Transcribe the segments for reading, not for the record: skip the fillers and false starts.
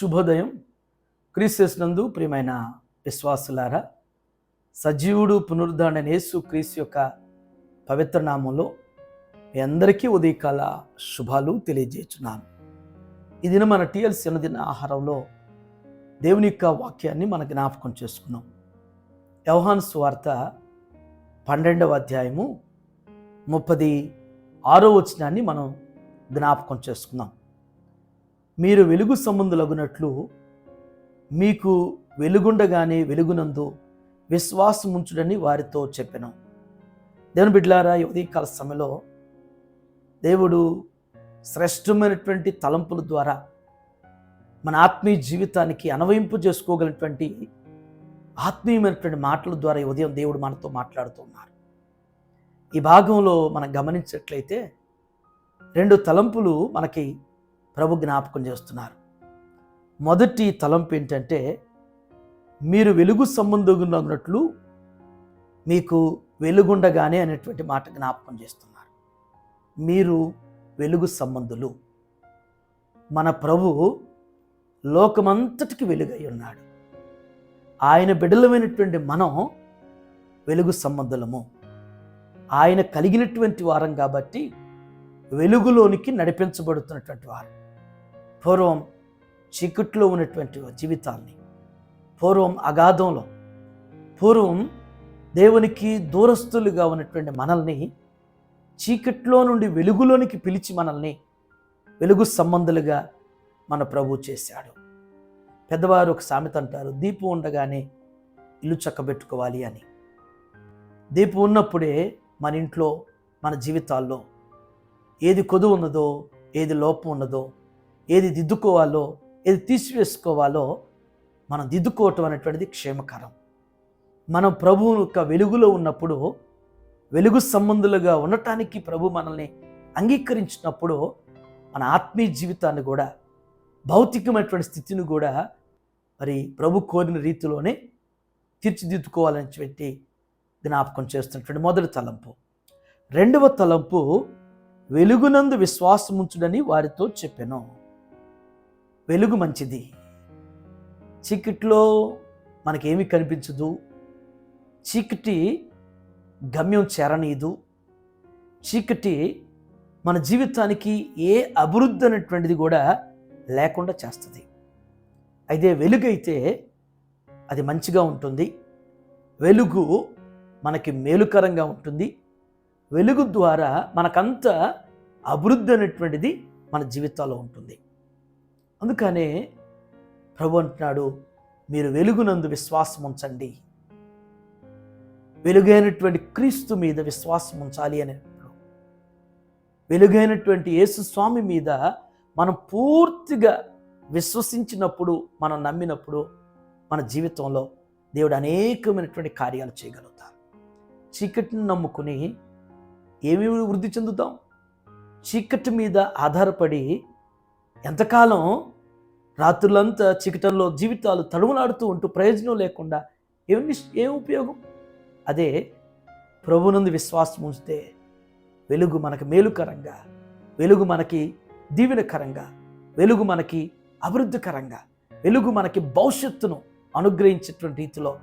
శుభోదయం. క్రీస్తునందు ప్రియమైన విశ్వాసులారా, సజీవుడు పునరుద్ధారణ యేసు క్రీస్తు యొక్క పవిత్ర నామంలో మీ అందరికీ ఉదయకాల శుభాలు తెలియజేస్తున్నాను. ఈ దినం మన టీఎల్సీ అనుదిన ఆహారంలో దేవుని యొక్క వాక్యాన్ని మన జ్ఞాపకం చేసుకున్నాం. యోహాను సువార్త 12వ అధ్యాయము 36వ వచనాన్ని మనం జ్ఞాపకం చేసుకున్నాం. మీరు వెలుగు సంబంధులగునట్లు మీకు వెలుగుండగానే వెలుగునందు విశ్వాసముంచుడని వారితో చెప్పెను. దేవుని బిడ్డలారా, ఈ ఉదయకాల సమయంలో దేవుడు శ్రేష్టమైనటువంటి తలంపుల ద్వారా మన ఆత్మీయ జీవితానికి అన్వయింపు చేసుకోగలిగినటువంటి ఆత్మీయమైనటువంటి మాటల ద్వారా ఈ ఉదయం దేవుడు మనతో మాట్లాడుతున్నారు. ఈ భాగంలో మనం గమనించినట్లయితే 2 తలంపులు మనకి ప్రభు జ్ఞాపకం చేస్తున్నారు. మొదటి తలంపు ఏంటంటే, మీరు వెలుగు సంబంధులున్నట్లు మీకు వెలుగుండగానే అనేటువంటి మాట జ్ఞాపకం చేస్తున్నారు. మీరు వెలుగు సంబంధులు. మన ప్రభు లోకమంతటికి వెలుగై ఉన్నాడు. ఆయన బిడ్డలమైనటువంటి మనం వెలుగు సంబంధులము. ఆయన కలిగినటువంటి వారం కాబట్టి వెలుగులోనికి నడిపించబడుతున్నటువంటి వారు. పూర్వం చీకట్లో ఉన్నటువంటి జీవితాన్ని, పూర్వం అగాధంలో, పూర్వం దేవునికి దూరస్తులుగా ఉన్నటువంటి మనల్ని చీకట్లో నుండి వెలుగులోనికి పిలిచి మనల్ని వెలుగు సంబంధులుగా మన ప్రభు చేశాడు. పెద్దవారు ఒక సామెత అంటారు, దీపం ఉండగానే ఇల్లు చక్కబెట్టుకోవాలి అని. దీపం ఉన్నప్పుడే మన ఇంట్లో, మన జీవితాల్లో ఏది కొదువు ఉన్నదో, ఏది లోపం ఉన్నదో, ఏది దిద్దుకోవాలో, ఏది తీసివేసుకోవాలో మనం దిద్దుకోవటం అనేటువంటిది క్షేమకరం. మనం ప్రభువు యొక్క వెలుగులో ఉన్నప్పుడు, వెలుగు సంబంధులుగా ఉండటానికి ప్రభు మనల్ని అంగీకరించినప్పుడు మన ఆత్మీయ జీవితాన్ని కూడా, భౌతికమైనటువంటి స్థితిని కూడా మరి ప్రభు కోరిన రీతిలోనే తీర్చిదిద్దుకోవాలని జ్ఞాపకం చేస్తున్నటువంటి మొదటి తలంపు. 2వ తలంపు, వెలుగునందు విశ్వాసముంచుడని వారితో చెప్పెను. వెలుగు మంచిది. చీకట్లో మనకేమీ కనిపించదు. చీకటి గమ్యం చేరనీయదు. చీకటి మన జీవితానికి ఏ అభివృద్ధి అనేటువంటిది కూడా లేకుండా చేస్తుంది. అయితే వెలుగైతే అది మంచిగా ఉంటుంది. వెలుగు మనకి మేలుకరంగా ఉంటుంది. వెలుగు ద్వారా మనకంత అభివృద్ధి అనేటువంటిది మన జీవితాల్లో ఉంటుంది. అందుకనే ప్రభు అంటున్నాడు, మీరు వెలుగునందు విశ్వాసం ఉంచండి. వెలుగైనటువంటి క్రీస్తు మీద విశ్వాసం ఉంచాలి అని. వెలుగైనటువంటి యేసు స్వామి మీద మనం పూర్తిగా విశ్వసించినప్పుడు, మనం నమ్మినప్పుడు మన జీవితంలో దేవుడు అనేకమైనటువంటి కార్యాలు చేయగలుగుతారు. చీకటిని నమ్ముకుని ఏమి వృద్ధి చెందుతాం? చీకటి మీద ఆధారపడి ఎంతకాలం రాత్రులంతా చీకటంలో జీవితాలు తడుములాడుతూ ఉంటూ ప్రయోజనం లేకుండా ఏం ఉపయోగం? అదే ప్రభునందు విశ్వాసం ఉంచితే వెలుగు మనకి మేలుకరంగా, వెలుగు మనకి దీవెనకరంగా, వెలుగు మనకి అభివృద్ధికరంగా, వెలుగు మనకి భవిష్యత్తును అనుగ్రహించేటువంటి రీతిలో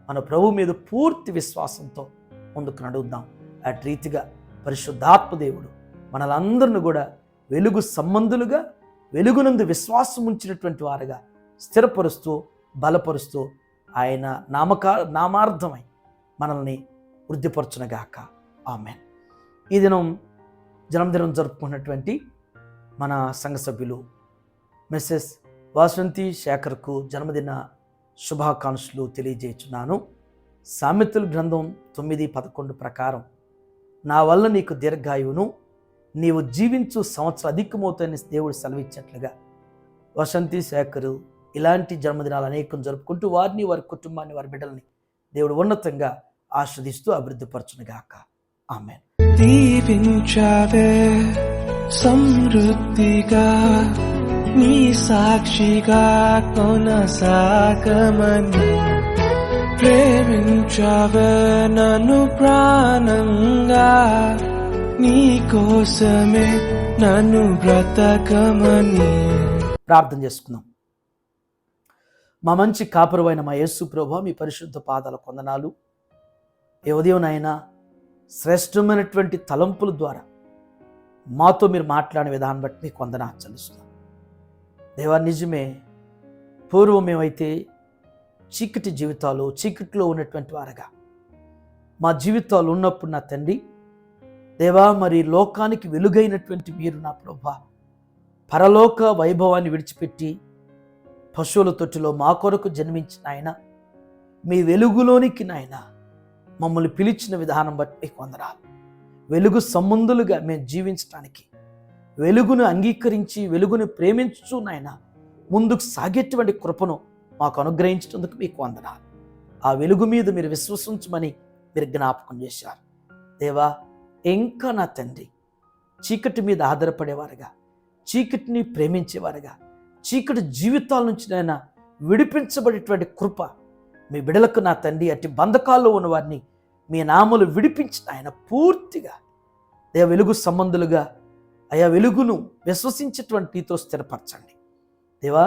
మన ప్రభు మీద పూర్తి విశ్వాసంతో ముందుకు నడుద్దాం. అటు రీతిగా పరిశుద్ధాత్మ దేవుడు మనలందరిని కూడా వెలుగు సంబంధులుగా, వెలుగునందు విశ్వాసం ఉంచినటువంటి వారుగా స్థిరపరుస్తూ, బలపరుస్తూ ఆయన నామార్థమై మనల్ని వృద్ధిపరచునగాక. ఆమేన్. ఈ దినం జన్మదినం జరుపుకున్నటువంటి మన సంఘ సభ్యులు మిసెస్ వాసంతి శేఖర్కు జన్మదిన శుభాకాంక్షలు తెలియజేస్తున్నాను. సామెతల గ్రంథం 9:11 ప్రకారం, నా వల్ల నీకు దీర్ఘాయువును, నీవు జీవించు సంవత్సరం అధికమవుతాయని దేవుడు సెలవిచ్చినట్లుగా వసంతి శేఖరు ఇలాంటి జన్మదినాలు అనేకం జరుపుకుంటూ వారిని, వారి కుటుంబాన్ని, వారి బిడ్డల్ని దేవుడు ఉన్నతంగా ఆస్వాదిస్తూ అభివృద్ధిపరచునుగాక. ఆమేన్. దీవించావే సమృద్ధిగా, నీ సాక్షిగా కొనసాగమని, ప్రేమించావే నన్ను ప్రాణంగా, నీ కోసమే నన్ను బ్రతకమని. ప్రార్థన చేసుకుందాం. మా మంచి కాపురమైన మా యేసు ప్రభువా, మీ పరిశుద్ధ పాదాల కొందనాలు. ఈ ఉదయం నాయన శ్రేష్టమైనటువంటి తలంపుల ద్వారా మాతో మీరు మాట్లాడిన విధానం బట్టి మీకు వందనాలు చెల్లిస్తున్నాం. దేవా, నిజమే, పూర్వం మేమైతే చీకటి జీవితాలు, చీకటిలో ఉన్నటువంటి వారుగా మా జీవితాలు ఉన్నప్పుడు నా తండ్రి దేవా, మరి లోకానికి వెలుగైనటువంటి మీరు నా ప్రభువా, పరలోక వైభవాన్ని విడిచిపెట్టి పశువుల తొట్టిలో మా కొరకు జన్మించిన ఆయన, మీ వెలుగులోనికి నాయన మమ్మల్ని పిలిచిన విధానం బట్టి మీకు వందనాలు. వెలుగు సంబంధులుగా మేము జీవించడానికి, వెలుగును అంగీకరించి వెలుగును ప్రేమించు నాయన ముందుకు సాగేటువంటి కృపను మాకు అనుగ్రహించినందుకు మీకు వందనాలు. ఆ వెలుగు మీద మీరు విశ్వసించమని మీరు జ్ఞాపకం చేశారు. దేవా, ఇంకా నా తండ్రి చీకటి మీద ఆధారపడేవారుగా, చీకటిని ప్రేమించేవారుగా, చీకటి జీవితాల నుంచి నాయన విడిపించబడేటువంటి కృప మీ బిడలకు నా తండ్రి, అట్టి బంధకాల్లో ఉన్న వారిని మీ నామలు విడిపించిన ఆయన పూర్తిగా అయా వెలుగు సంబంధులుగా, అయా వెలుగును విశ్వసించేటువంటి రీతిలో స్థిరపరచండి. దేవా,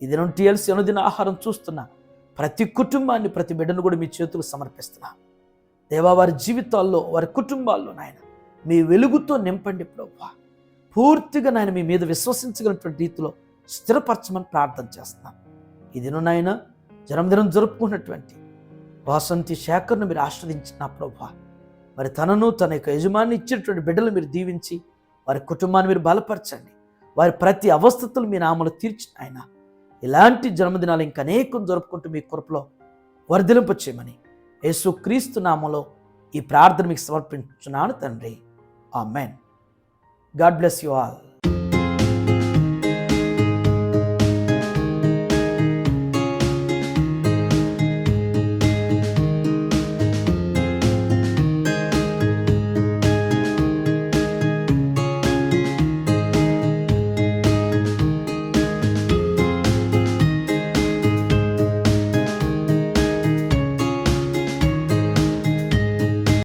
ఇది నుండి టీఎల్సీ అనుదిన ఆహారం చూస్తున్న ప్రతి కుటుంబాన్ని, ప్రతి బిడ్డను కూడా మీ చేతులు సమర్పిస్తున్నా. దేవా, వారి జీవితాల్లో, వారి కుటుంబాల్లో నాయన మీ వెలుగుతో నింపండి ప్రభువా. పూర్తిగా నాయన మీ మీద విశ్వసించగలిగినటువంటి రీతిలో స్థిరపరచమని ప్రార్థన చేస్తున్నాను. ఇది నాయన జన్మదినం జరుపుకున్నటువంటి వాసంతి శేఖర్ను మీరు ఆశ్రదించిన ప్రభువా, మరి తనను తన యొక్క యజమాని ఇచ్చినటువంటి బిడ్డలు మీరు దీవించి వారి కుటుంబాన్ని మీరు బలపరచండి. వారి ప్రతి అవస్థతులు మీ నామలు తీర్చిన ఆయన ఇలాంటి జన్మదినాలు ఇంకా అనేకం జరుపుకుంటూ మీ కృపలో వర్ధిలింపచేయమని యేసుక్రీస్తు నామములో ఈ ప్రార్థన మీకు సమర్పించున్నాను తండ్రి. ఆమేన్. God bless you all.